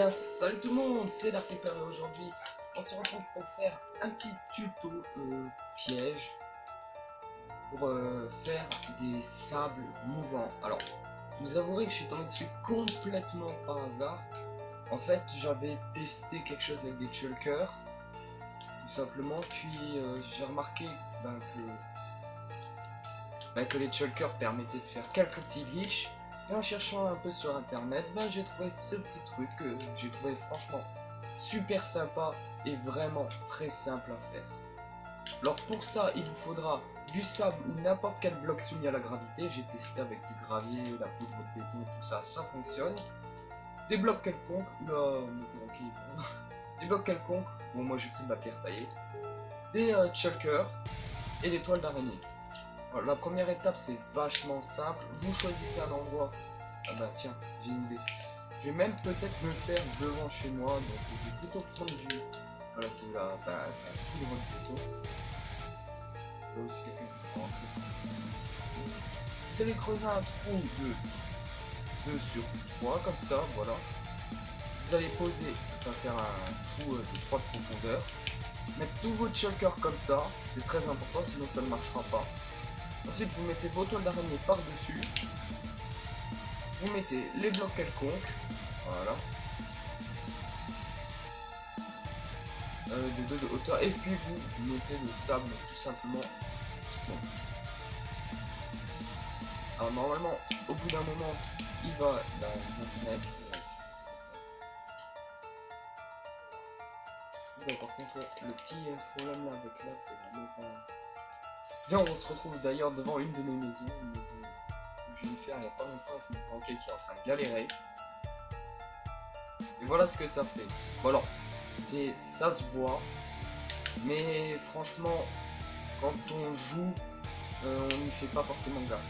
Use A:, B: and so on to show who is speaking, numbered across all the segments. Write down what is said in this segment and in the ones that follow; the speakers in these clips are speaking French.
A: bien, salut tout le monde, c'est Dark Pepper et aujourd'hui on se retrouve pour faire un petit tuto piège pour faire des sables mouvants. Alors, je vous avouerai que je suis tombé dessus complètement par hasard. En fait, j'avais testé quelque chose avec des chulkers, tout simplement, puis j'ai remarqué que les chulkers permettaient de faire quelques petits glitches. Et en cherchant un peu sur internet, j'ai trouvé ce petit truc que j'ai trouvé franchement super sympa et vraiment très simple à faire. Alors pour ça, il vous faudra du sable ou n'importe quel bloc soumis à la gravité. J'ai testé avec du gravier, la poudre de béton, tout ça, ça fonctionne. Des blocs quelconques, des blocs quelconques, bon moi j'ai pris de la pierre taillée, des chulkers et des toiles d'araignée. Alors, la première étape c'est vachement simple, vous choisissez un endroit. Ah bah tiens, j'ai une idée. Je vais même peut-être me le faire devant chez moi, donc je vais plutôt prendre de la poudre de béton. Là aussi quelqu'un qui peut rentrer. Vous allez creuser un trou de 2 sur 3 comme ça, voilà. Vous allez poser, faire un trou de 3 de profondeur. Mettre tous vos chulkers comme ça, c'est très important, sinon ça ne marchera pas. Ensuite vous mettez vos toiles d'araignée par-dessus. Vous mettez les blocs quelconques, voilà. De 2 de hauteur, et puis vous mettez le sable tout simplement qui tombe. Alors normalement, au bout d'un moment, il va se mettre. Bon, par contre, le petit problème là avec là, c'est vraiment pas... Et on se retrouve d'ailleurs devant une de mes maisons, une maison où je viens de faire il n'y a pas longtemps avec mon banquier qui est en train de galérer. Et voilà ce que ça fait. Bon alors, ça se voit, mais franchement, quand on joue, on n'y fait pas forcément gaffe.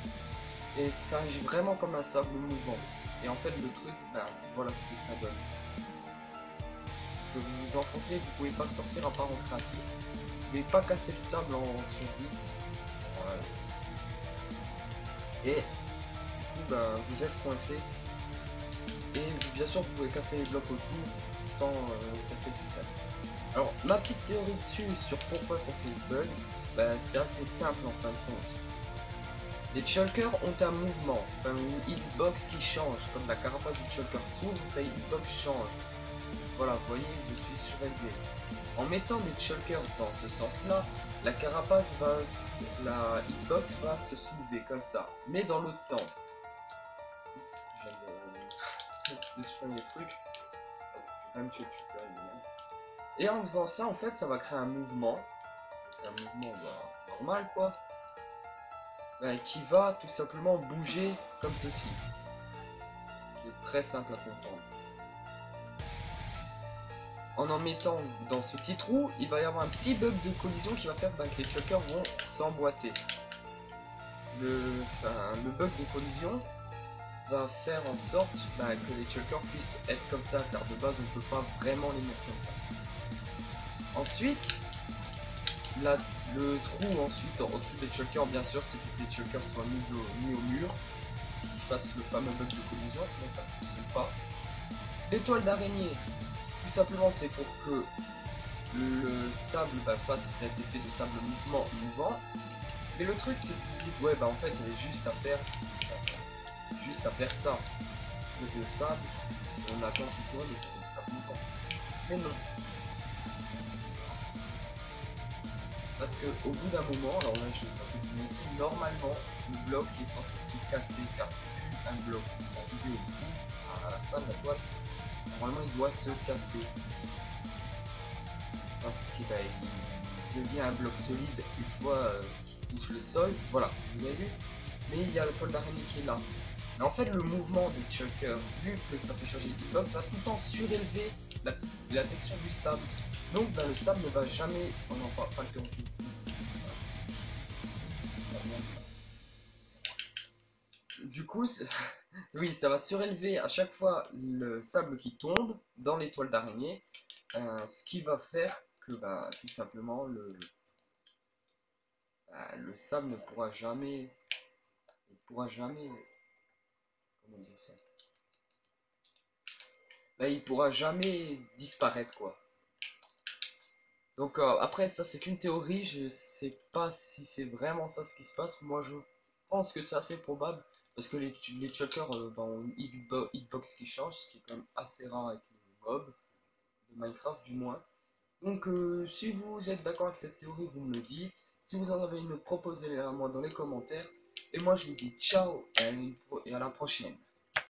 A: Et ça agit vraiment comme un sable mouvant. Et en fait, le truc, voilà ce que ça donne. Que vous vous enfoncez, vous pouvez pas sortir à part en créatif. Vous pouvez pas casser le sable en survie. Voilà. Et du coup, vous êtes coincé. Et bien sûr, vous pouvez casser les blocs autour sans casser le système. Alors, ma petite théorie dessus sur pourquoi ça fait ce bug, c'est assez simple en fin de compte. Les chulkers ont un mouvement, enfin une hitbox qui change, comme la carapace du chulker s'ouvre, sa hitbox change. Voilà, vous voyez, je suis surélevé. En mettant des chulkers dans ce sens-là, la hitbox va se soulever comme ça, mais dans l'autre sens. Oups, je viens de supprimer les trucs. Je vais même tuer le chulker évidemment. Et en faisant ça, en fait, ça va créer un mouvement normal quoi. Qui va tout simplement bouger comme ceci. C'est très simple à comprendre. En mettant dans ce petit trou, il va y avoir un petit bug de collision qui va faire que les chulkers vont s'emboîter. Le bug de collision va faire en sorte que les chulkers puissent être comme ça, car de base on ne peut pas vraiment les mettre comme ça. Ensuite, le trou ensuite au-dessus des chulkers, bien sûr, c'est que les chulkers soient mis au mur, qui fassent le fameux bug de collision, sinon ça ne fonctionne pas. Les toiles d'araignée, tout simplement c'est pour que le sable fasse cet effet de sable mouvant. Mais le truc c'est que vous dites ouais en fait il y avait juste à faire ça. Poser le sable, on attend qu'il tourne et ça fait du sable mouvant. Mais non. Parce que au bout d'un moment, alors là je vais pas vous montrer, normalement le bloc est censé se casser car c'est plus un bloc. La vidéo à la fin de la boîte, normalement il doit se casser. Parce qu'il devient un bloc solide une fois qu'il touche le sol. Voilà, vous avez vu. Mais il y a le toile d'araignée qui est là. Mais en fait, le mouvement des chulkers, vu que ça fait changer d'hitbox, ça va tout le temps surélever la texture du sable. Donc le sable ne va jamais... Oh non, pas le perroquet. Du coup, oui, ça va surélever à chaque fois le sable qui tombe dans les toiles d'araignée. Ce qui va faire que tout simplement le sable ne pourra jamais, comment dire ça, bah, il pourra jamais disparaître, quoi. Donc après, ça c'est qu'une théorie, je sais pas si c'est vraiment ça ce qui se passe. Moi je pense que c'est assez probable, parce que les chuckers ont une hitbox qui change, ce qui est quand même assez rare avec les mobs de Minecraft du moins. Donc si vous êtes d'accord avec cette théorie, vous me le dites. Si vous en avez une autre, proposez-la moi dans les commentaires. Et moi je vous dis ciao et à la prochaine.